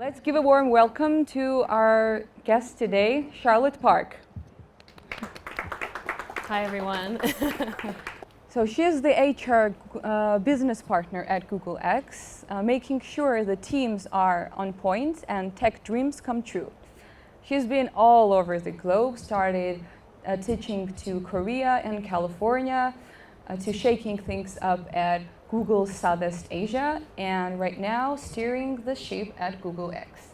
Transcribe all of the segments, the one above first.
Let's give a warm welcome to our guest today, Charlotte Park. Hi, everyone. So she is the HR business partner at Google X, making sure the teams are on point and tech dreams come true. She's been all over the globe, started teaching to Korea and California, to shaking things up at Google Southeast Asia, and right now steering the ship at Google X.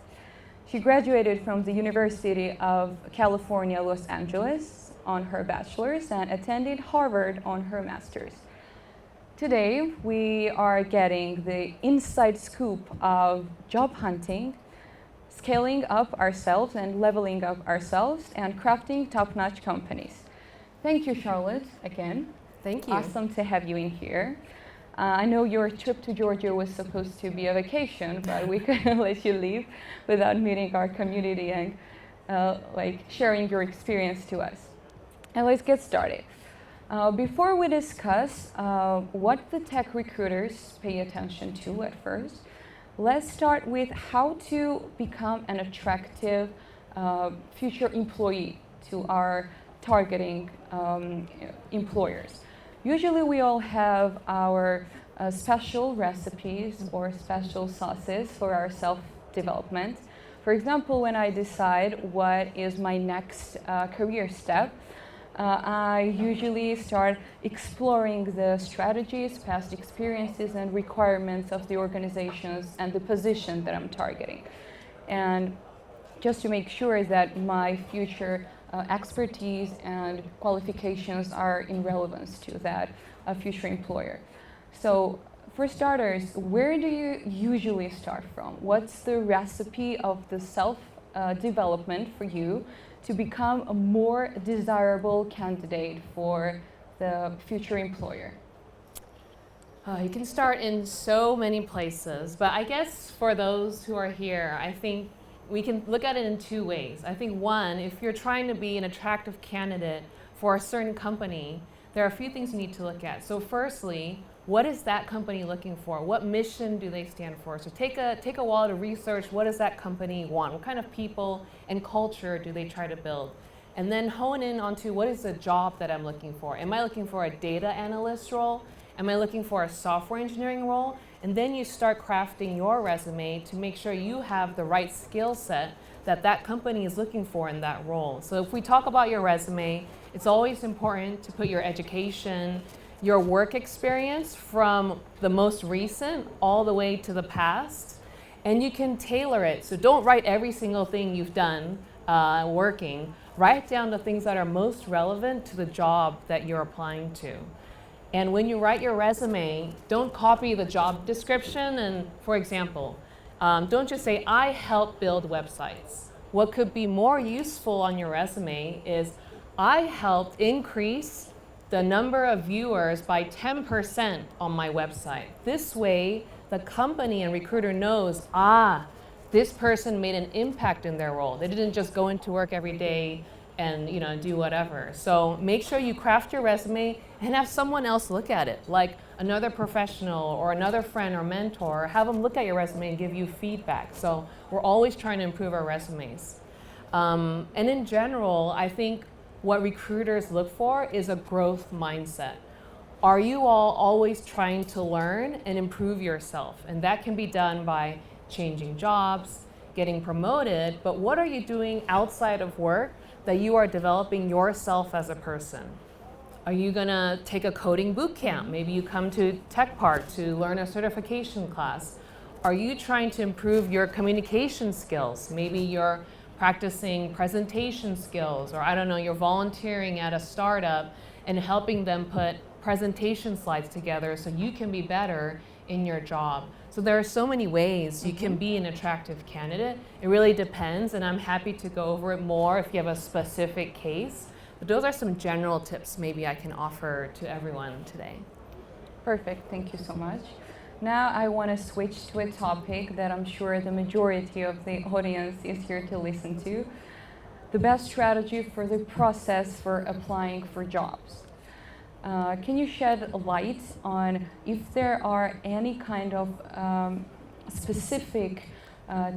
She graduated from the University of California, Los Angeles on her bachelor's and attended Harvard on her master's. Today, we are getting the inside scoop of job hunting, scaling up ourselves and leveling up ourselves, and crafting top-notch companies. Thank you, Charlotte, again. Thank you. Awesome to have you in here. I know your trip to Georgia was supposed to be a vacation, but we couldn't let you leave without meeting our community and sharing your experience to us. And let's get started. Before we discuss what the tech recruiters pay attention to at first, let's start with how to become an attractive future employee to our targeting employers. Usually we all have our special recipes or special sauces for our self-development. For example, when I decide what is my next career step, I usually start exploring the strategies, past experiences, and requirements of the organizations and the position that I'm targeting. And just to make sure that my future expertise and qualifications are in relevance to that future employer. So for starters, where do you usually start from? What's the recipe of the self-development for you to become a more desirable candidate for the future employer? You can start in so many places, but I guess for those who are here, I think we can look at it in two ways. I think one, if you're trying to be an attractive candidate for a certain company, there are a few things you need to look at. So firstly, what is that company looking for? What mission do they stand for? So take a while to research, what does that company want? What kind of people and culture do they try to build? And then hone in onto what is the job that I'm looking for? Am I looking for a data analyst role? Am I looking for a software engineering role? And then you start crafting your resume to make sure you have the right skill set that that company is looking for in that role. So if we talk about your resume, it's always important to put your education, your work experience from the most recent all the way to the past, and you can tailor it. So don't write every single thing you've done working. Write down the things that are most relevant to the job that you're applying to. And when you write your resume, don't copy the job description. And for example, don't just say, I help build websites. What could be more useful on your resume is, I helped increase the number of viewers by 10% on my website. This way, the company and recruiter knows, this person made an impact in their role. They didn't just go into work every day and do whatever. So make sure you craft your resume and have someone else look at it, like another professional or another friend or mentor. Have them look at your resume and give you feedback. So we're always trying to improve our resumes. And in general, I think what recruiters look for is a growth mindset. Are you all always trying to learn and improve yourself? And that can be done by changing jobs, getting promoted, but what are you doing outside of work that you are developing yourself as a person? Are you gonna take a coding boot camp? Maybe you come to Tech Park to learn a certification class. Are you trying to improve your communication skills? Maybe you're practicing presentation skills, or I don't know, you're volunteering at a startup and helping them put presentation slides together so you can be better in your job. So there are so many ways you can be an attractive candidate. It really depends, and I'm happy to go over it more if you have a specific case. But those are some general tips maybe I can offer to everyone today. Perfect, thank you so much. Now I want to switch to a topic that I'm sure the majority of the audience is here to listen to. The best strategy for the process for applying for jobs. Can you shed light on if there are any kind of specific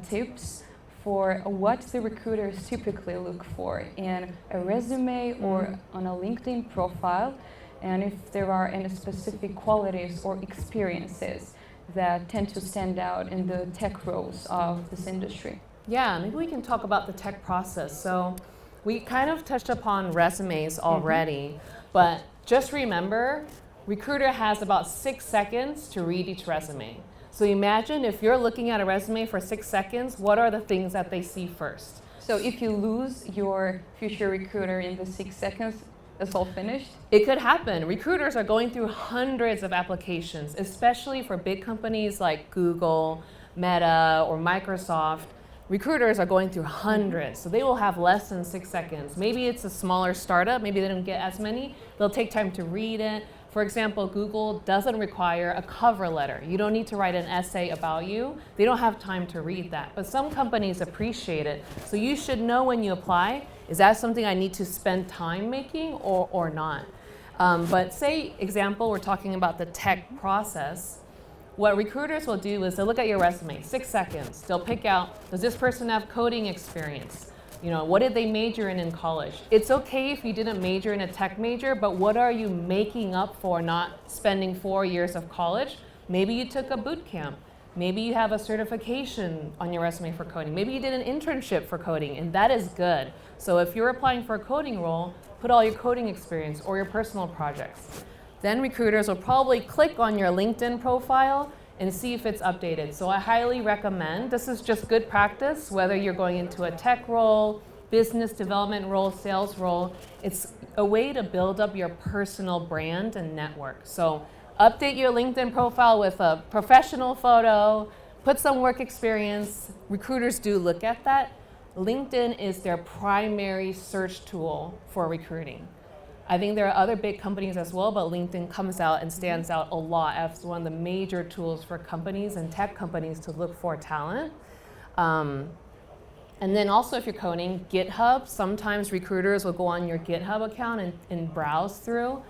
tips for what the recruiters typically look for in a resume or on a LinkedIn profile, and if there are any specific qualities or experiences that tend to stand out in the tech roles of this industry. Yeah, maybe we can talk about the tech process. So we kind of touched upon resumes already, but just remember, recruiter has about 6 seconds to read each resume. So imagine if you're looking at a resume for 6 seconds, what are the things that they see first? So if you lose your future recruiter in the 6 seconds, it's all finished? It could happen. Recruiters are going through hundreds of applications, especially for big companies like Google, Meta, or Microsoft. Recruiters are going through hundreds, so they will have less than 6 seconds. Maybe it's a smaller startup, maybe they don't get as many. They'll take time to read it. For example, Google doesn't require a cover letter. You don't need to write an essay about you. They don't have time to read that. But some companies appreciate it. So you should know when you apply, is that something I need to spend time making or not? But say, example, we're talking about the tech process. What recruiters will do is they'll look at your resume, 6 seconds. They'll pick out, does this person have coding experience? You know, what did they major in college? It's okay if you didn't major in a tech major, but what are you making up for not spending 4 years of college? Maybe you took a boot camp. Maybe you have a certification on your resume for coding. Maybe you did an internship for coding, and that is good. So if you're applying for a coding role, put all your coding experience or your personal projects. Then recruiters will probably click on your LinkedIn profile and see if it's updated. So I highly recommend, this is just good practice, whether you're going into a tech role, business development role, sales role, it's a way to build up your personal brand and network. So update your LinkedIn profile with a professional photo, put some work experience. Recruiters do look at that. LinkedIn is their primary search tool for recruiting. I think there are other big companies as well, but LinkedIn comes out and stands out a lot as one of the major tools for companies and tech companies to look for talent. And then also if you're coding, GitHub, sometimes recruiters will go on your GitHub account and browse through.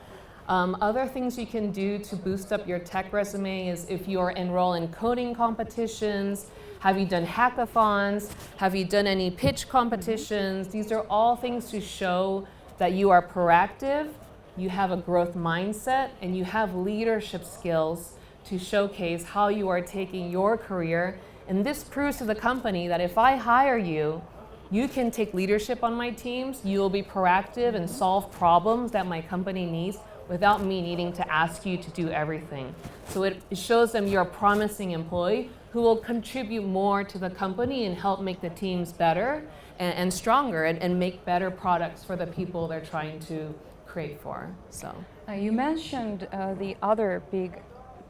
Other things you can do to boost up your tech resume is if you're enrolled in coding competitions, have you done hackathons, have you done any pitch competitions? These are all things to show that you are proactive, you have a growth mindset, and you have leadership skills to showcase how you are taking your career. And this proves to the company that if I hire you, you can take leadership on my teams, you will be proactive and solve problems that my company needs without me needing to ask you to do everything. So it shows them you're a promising employee who will contribute more to the company and help make the teams better and stronger and make better products for the people they're trying to create for. So you mentioned the other big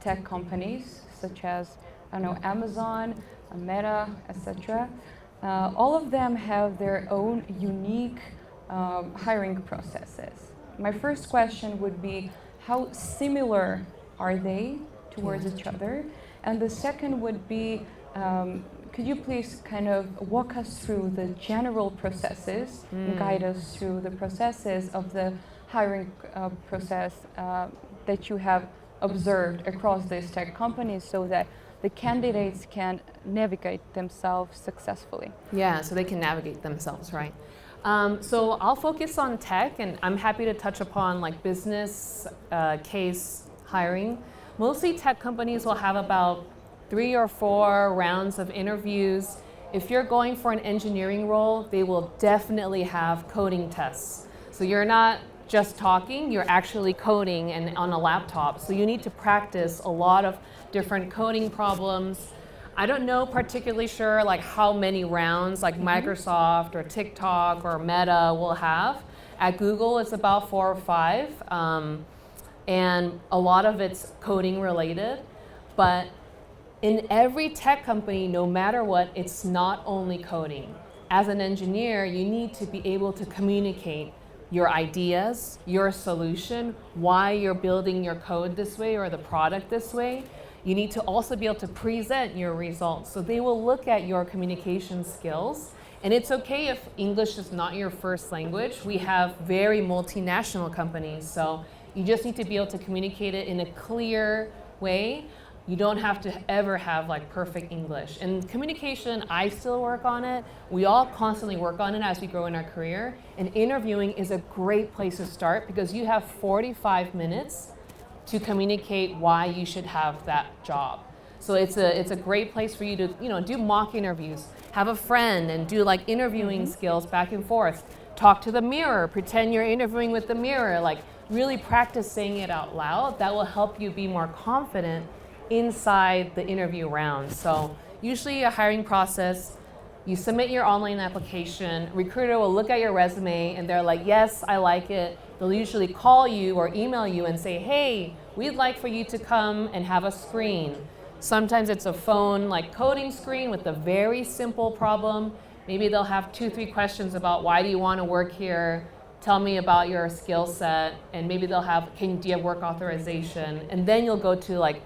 tech companies such as Amazon, Meta, etc. All of them have their own unique hiring processes. My first question would be, how similar are they towards each other? And the second would be, could you please kind of walk us through the general processes and guide us through the processes of the hiring process that you have observed across these tech companies so that the candidates can navigate themselves successfully? Yeah, so they can navigate themselves, right? So I'll focus on tech, and I'm happy to touch upon like business case hiring. Mostly tech companies will have about 3 or 4 rounds of interviews. If you're going for an engineering role, they will definitely have coding tests. So you're not just talking, you're actually coding and on a laptop. So you need to practice a lot of different coding problems. I don't know particularly sure like how many rounds like Microsoft or TikTok or Meta will have. At Google, it's about 4 or 5. And a lot of it's coding related. But in every tech company, no matter what, it's not only coding. As an engineer, you need to be able to communicate your ideas, your solution, why you're building your code this way or the product this way. You need to also be able to present your results. So they will look at your communication skills. And it's okay if English is not your first language. We have very multinational companies, so you just need to be able to communicate it in a clear way. You don't have to ever have like perfect English. And communication, I still work on it. We all constantly work on it as we grow in our career. And interviewing is a great place to start because you have 45 minutes to communicate why you should have that job. So it's a great place for you to, you know, do mock interviews, have a friend and do like interviewing skills back and forth. Talk to the mirror, pretend you're interviewing with the mirror, like really practice saying it out loud. That will help you be more confident inside the interview round. So usually a hiring process, you submit your online application, recruiter will look at your resume and they're like, yes, I like it. They'll usually call you or email you and say, hey, we'd like for you to come and have a screen. Sometimes it's a phone like coding screen with a very simple problem. Maybe they'll have 2-3 questions about why do you want to work here? Tell me about your skill set. And maybe they'll have, do you have work authorization? And then you'll go to like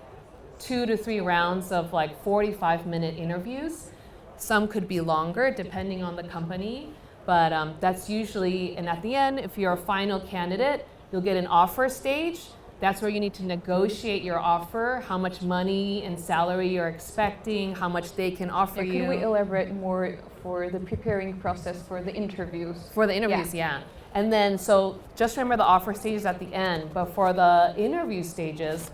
2 to 3 rounds of like 45-minute interviews. Some could be longer depending on the company, but that's usually, and at the end, if you're a final candidate, you'll get an offer stage. That's where you need to negotiate your offer, how much money and salary you're expecting, how much they can offer you. Can we elaborate more for the preparing process for the interviews? For the interviews, yeah. And then, so just remember the offer stages at the end, but for the interview stages,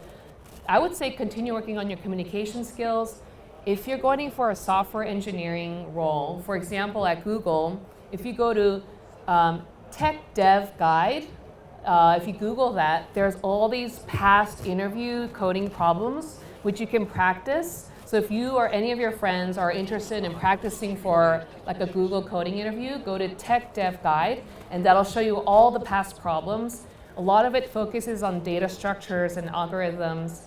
I would say continue working on your communication skills. If you're going for a software engineering role, for example, at Google, if you go to Tech Dev Guide, if you Google that, there's all these past interview coding problems which you can practice. So if you or any of your friends are interested in practicing for like a Google coding interview, go to Tech Dev Guide, and that'll show you all the past problems. A lot of it focuses on data structures and algorithms.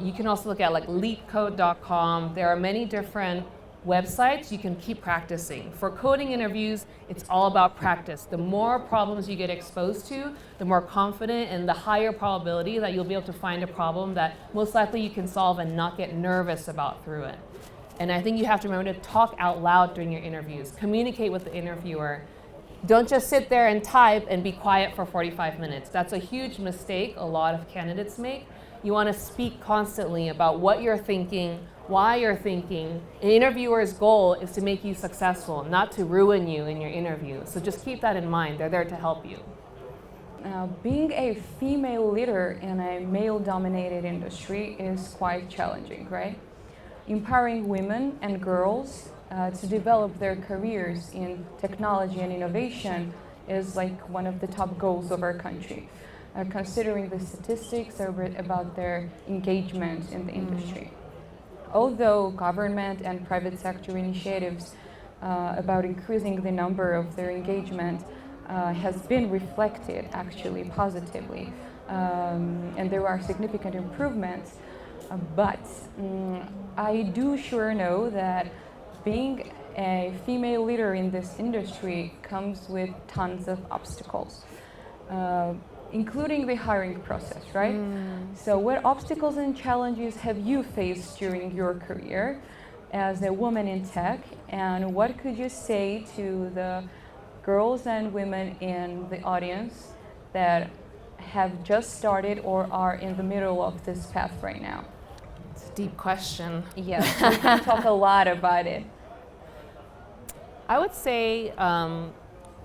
You can also look at like leetcode.com. There are many different websites you can keep practicing. For coding interviews, it's all about practice. The more problems you get exposed to, the more confident and the higher probability that you'll be able to find a problem that most likely you can solve and not get nervous about through it. And I think you have to remember to talk out loud during your interviews. Communicate with the interviewer. Don't just sit there and type and be quiet for 45 minutes. That's a huge mistake a lot of candidates make. You want to speak constantly about what you're thinking, why you're thinking. An interviewer's goal is to make you successful, not to ruin you in your interview. So just keep that in mind. They're there to help you. Being a female leader in a male-dominated industry is quite challenging, right? Empowering women and girls to develop their careers in technology and innovation is like one of the top goals of our country, considering the statistics about their engagement in the industry. Although government and private sector initiatives about increasing the number of their engagement has been reflected actually positively, and there are significant improvements, but I do sure know that being a female leader in this industry comes with tons of obstacles, including the hiring process, right? So what obstacles and challenges have you faced during your career as a woman in tech, and what could you say to the girls and women in the audience that have just started or are in the middle of this path right now? It's a deep question. Yes, we can talk a lot about it. I would say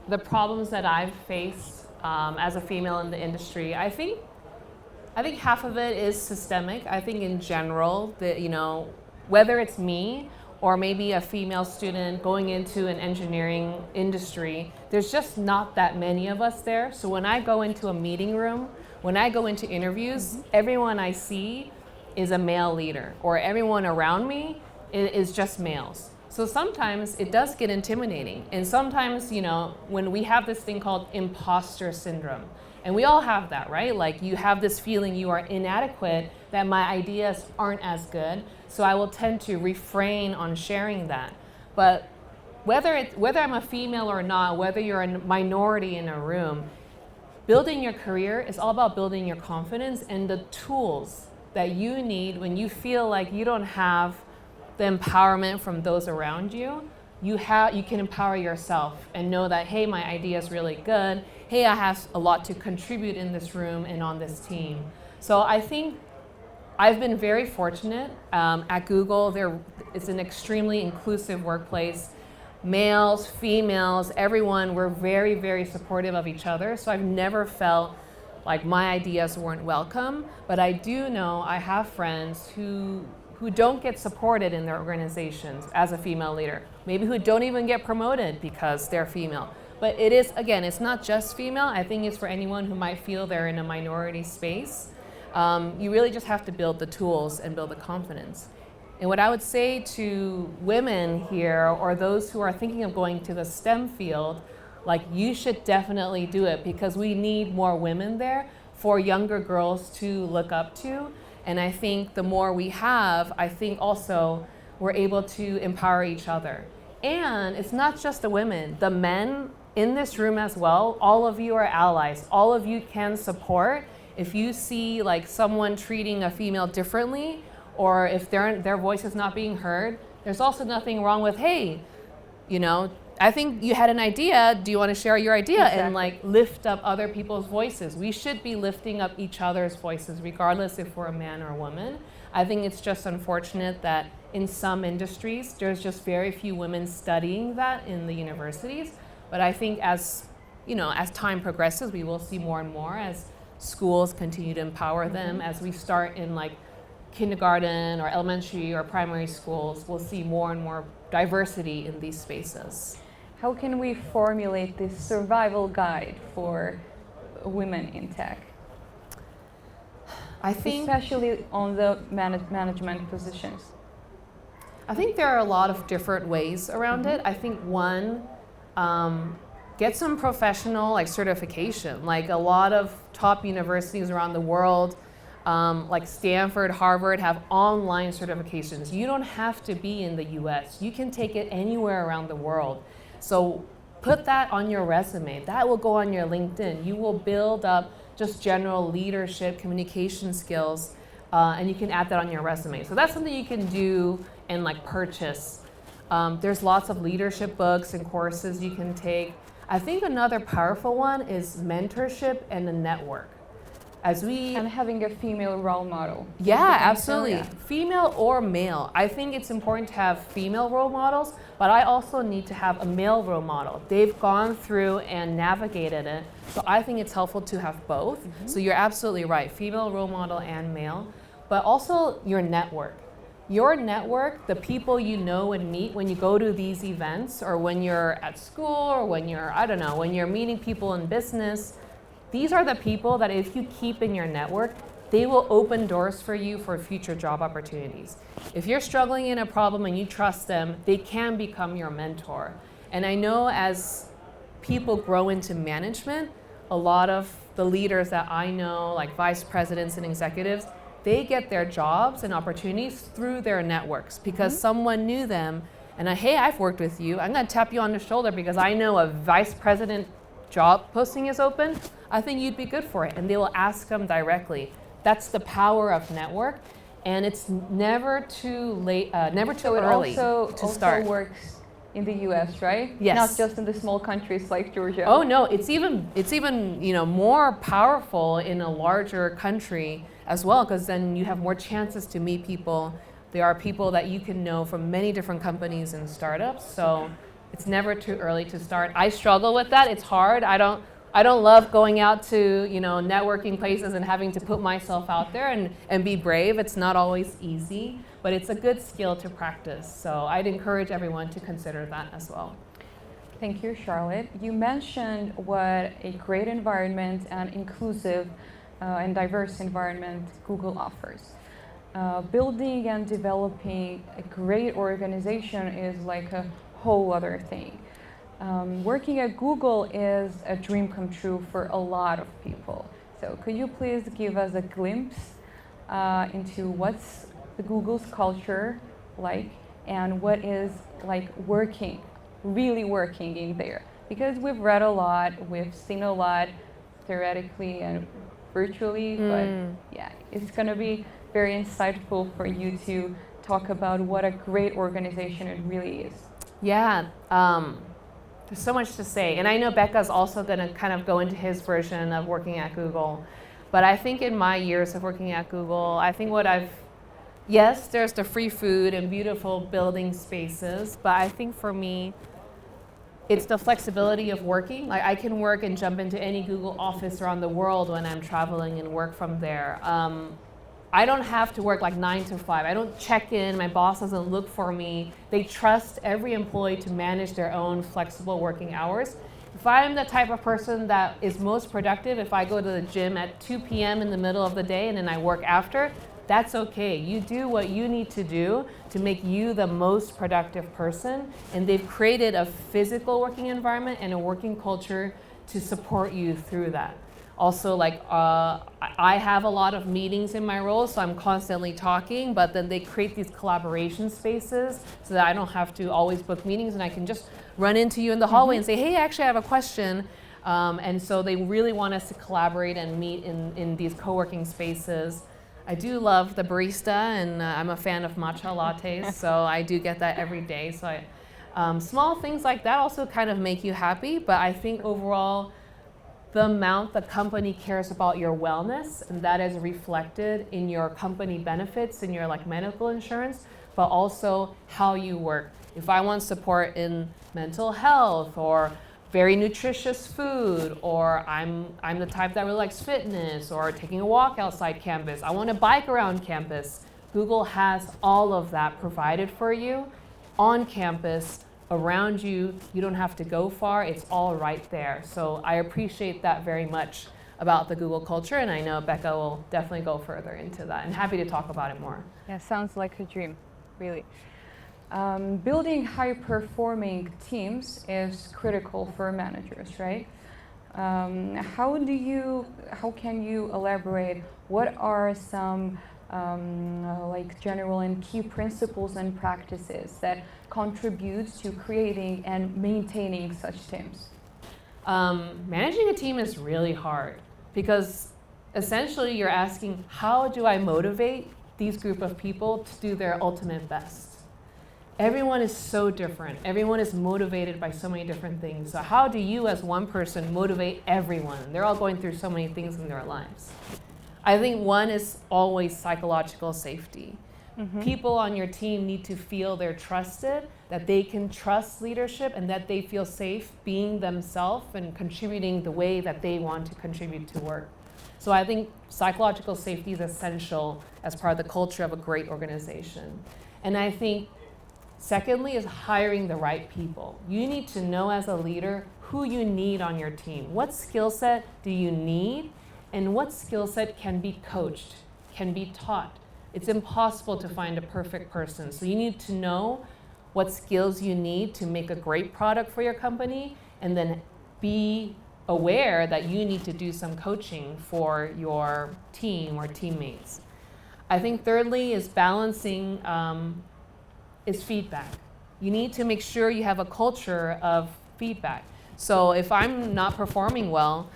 the problems that I've faced as a female in the industry, I think half of it is systemic. I think in general, that, you know, whether it's me or maybe a female student going into an engineering industry, there's just not that many of us there. So when I go into a meeting room, when I go into interviews, everyone I see is a male leader, or everyone around me is just males. So sometimes it does get intimidating. And sometimes, you know, when we have this thing called imposter syndrome, and we all have that, right? Like you have this feeling you are inadequate, that my ideas aren't as good. So I will tend to refrain on sharing that. But whether I'm a female or not, whether you're a minority in a room, building your career is all about building your confidence and the tools that you need when you feel like you don't have the empowerment from those around you. You can empower yourself and know that, hey, my idea is really good. Hey, I have a lot to contribute in this room and on this team. So I think I've been very fortunate at Google. It's an extremely inclusive workplace. Males, females, everyone, we're very, very supportive of each other. So I've never felt like my ideas weren't welcome. But I do know I have friends who don't get supported in their organizations as a female leader. Maybe who don't even get promoted because they're female. But it is, again, it's not just female. I think it's for anyone who might feel they're in a minority space. You really just have to build the tools and build the confidence. And what I would say to women here, or those who are thinking of going to the STEM field, like, you should definitely do it, because we need more women there for younger girls to look up to. And I think the more we have, I think also we're able to empower each other. And it's not just the women, the men in this room as well. All of you are allies. All of you can support. If you see like someone treating a female differently, or if their voice is not being heard, there's also nothing wrong with, hey, you know, I think you had an idea. Do you want to share your idea? Exactly. And like lift up other people's voices. We should be lifting up each other's voices, regardless if we're a man or a woman. I think it's just unfortunate that in some industries, there's just very few women studying that in the universities. But I think as time progresses, we will see more and more as schools continue to empower them. As we start in like kindergarten or elementary or primary schools, we'll see more and more diversity in these spaces. How can we formulate this survival guide for women in tech? I think, especially on the management positions. I think there are a lot of different ways around it. I think one, get some professional like certification. Like a lot of top universities around the world, like Stanford, Harvard, have online certifications. You don't have to be in the US. You can take it anywhere around the world. So put that on your resume. That will go on your LinkedIn. You will build up just general leadership, communication skills, and you can add that on your resume. So that's something you can do and like purchase. There's lots of leadership books and courses you can take. I think another powerful one is mentorship and a network. And having a female role model. Yeah, absolutely. Female or male. I think it's important to have female role models, but I also need to have a male role model. They've gone through and navigated it, so I think it's helpful to have both. So you're absolutely right, female role model and male, but also your network. Your network, the people you know and meet when you go to these events, or when you're at school, or when you're, when you're meeting people in business, these are the people that if you keep in your network, they will open doors for you for future job opportunities. If you're struggling in a problem and you trust them, they can become your mentor. And I know as people grow into management, a lot of the leaders that I know, like vice presidents and executives, they get their jobs and opportunities through their networks because someone knew them and hey, I've worked with you. I'm gonna tap you on the shoulder because I know a vice president job posting is open. I think you'd be good for it. And they will ask them directly. That's the power of network. And it's never too late, never too early to start. It also works in the US, right? Yes. Not just in the small countries like Georgia. Oh no, it's even more powerful in a larger country as well, because then you have more chances to meet people. There are people that you can know from many different companies and startups. So it's never too early to start. I struggle with that. It's hard. I don't love going out to networking places and having to put myself out there and be brave. It's not always easy, but it's a good skill to practice. So I'd encourage everyone to consider that as well. Thank you, Charlotte. You mentioned what a great environment and inclusive and diverse environment Google offers. Building and developing a great organization is like a whole other thing. Working at Google is a dream come true for a lot of people. So could you please give us a glimpse into what's the Google's culture like and what is like really working in there? Because we've read a lot, we've seen a lot theoretically and virtually, but yeah, it's gonna be very insightful for you to talk about what a great organization it really is. Yeah, there's so much to say. And I know Becca's also going to kind of go into his version of working at Google. But I think in my years of working at Google, I think yes, there's the free food and beautiful building spaces, but I think for me, it's the flexibility of working. Like I can work and jump into any Google office around the world when I'm traveling and work from there. I don't have to work like 9 to 5. I don't check in, my boss doesn't look for me. They trust every employee to manage their own flexible working hours. If I'm the type of person that is most productive, if I go to the gym at 2 p.m. in the middle of the day and then I work after, that's okay. You do what you need to do to make you the most productive person. And they've created a physical working environment and a working culture to support you through that. Also, like I have a lot of meetings in my role, so I'm constantly talking, but then they create these collaboration spaces so that I don't have to always book meetings and I can just run into you in the hallway and say, hey, actually I have a question. And so they really want us to collaborate and meet in these co-working spaces. I do love the barista, and I'm a fan of matcha lattes, so I do get that every day. So small things like that also kind of make you happy, but I think overall, the amount the company cares about your wellness, and that is reflected in your company benefits, in your like medical insurance, but also how you work. If I want support in mental health or very nutritious food, or I'm the type that really likes fitness or taking a walk outside campus, I want to bike around campus, Google has all of that provided for you on campus, around you. You don't have to go far, it's all right there. So I appreciate that very much about the Google culture, and I know Becca will definitely go further into that, and happy to talk about it more. Yeah, sounds like a dream, really. Building high-performing teams is critical for managers, right? How can you elaborate? What are some like general and key principles and practices that contribute to creating and maintaining such teams? Managing a team is really hard because essentially you're asking, how do I motivate these group of people to do their ultimate best? Everyone is so different. Everyone is motivated by so many different things. So how do you as one person motivate everyone? They're all going through so many things in their lives. I think one is always psychological safety. People on your team need to feel they're trusted, that they can trust leadership, and that they feel safe being themselves and contributing the way that they want to contribute to work. So I think psychological safety is essential as part of the culture of a great organization. And I think secondly is hiring the right people. You need to know as a leader who you need on your team. What skill set do you need? And what skill set can be coached, can be taught? It's impossible to find a perfect person. So you need to know what skills you need to make a great product for your company, and then be aware that you need to do some coaching for your team or teammates. I think thirdly is balancing is feedback. You need to make sure you have a culture of feedback. So if I'm not performing well,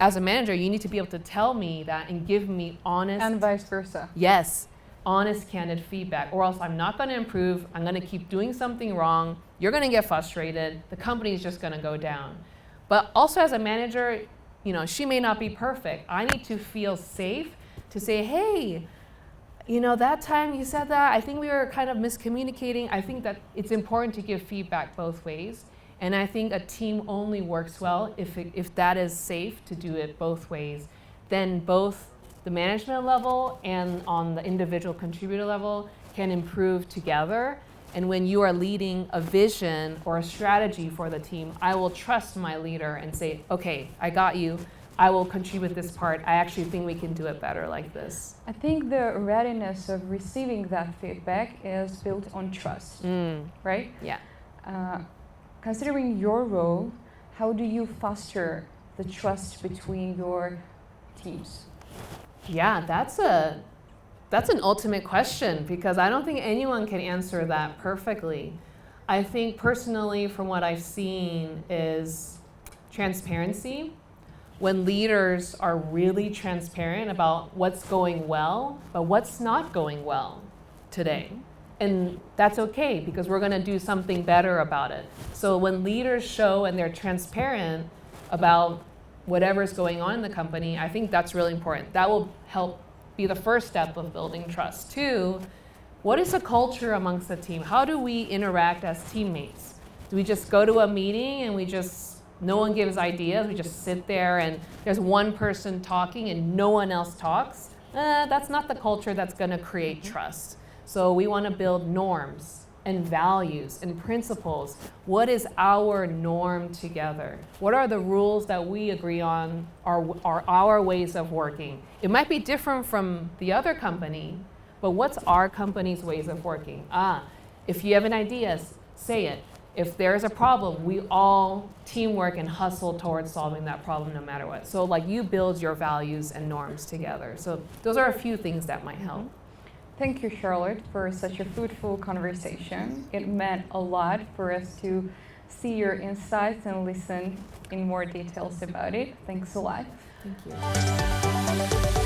as a manager, you need to be able to tell me that and give me honest... And vice versa. Yes, honest, candid feedback, or else I'm not going to improve. I'm going to keep doing something wrong. You're going to get frustrated. The company is just going to go down. But also as a manager, she may not be perfect. I need to feel safe to say, hey, that time you said that, I think we were kind of miscommunicating. I think that it's important to give feedback both ways. And I think a team only works well if that is safe to do it both ways. Then both the management level and on the individual contributor level can improve together. And when you are leading a vision or a strategy for the team, I will trust my leader and say, okay, I got you. I will contribute this part. I actually think we can do it better like this. I think the readiness of receiving that feedback is built on trust, right? Yeah. Considering your role, how do you foster the trust between your teams? Yeah, that's an ultimate question, because I don't think anyone can answer that perfectly. I think personally, from what I've seen, is transparency. When leaders are really transparent about what's going well, but what's not going well today. And that's okay, because we're going to do something better about it. So when leaders show and they're transparent about whatever's going on in the company, I think that's really important. That will help be the first step of building trust. Two, what is the culture amongst the team? How do we interact as teammates? Do we just go to a meeting and no one gives ideas, we just sit there and there's one person talking and no one else talks? That's not the culture that's gonna create trust. So we wanna build norms and values and principles. What is our norm together? What are the rules that we agree on are our ways of working? It might be different from the other company, but what's our company's ways of working? If you have an idea, say it. If there's a problem, we all teamwork and hustle towards solving that problem no matter what. So like you build your values and norms together. So those are a few things that might help. Thank you, Charlotte, for such a fruitful conversation. It meant a lot for us to see your insights and listen in more details about it. Thanks a lot. Thank you.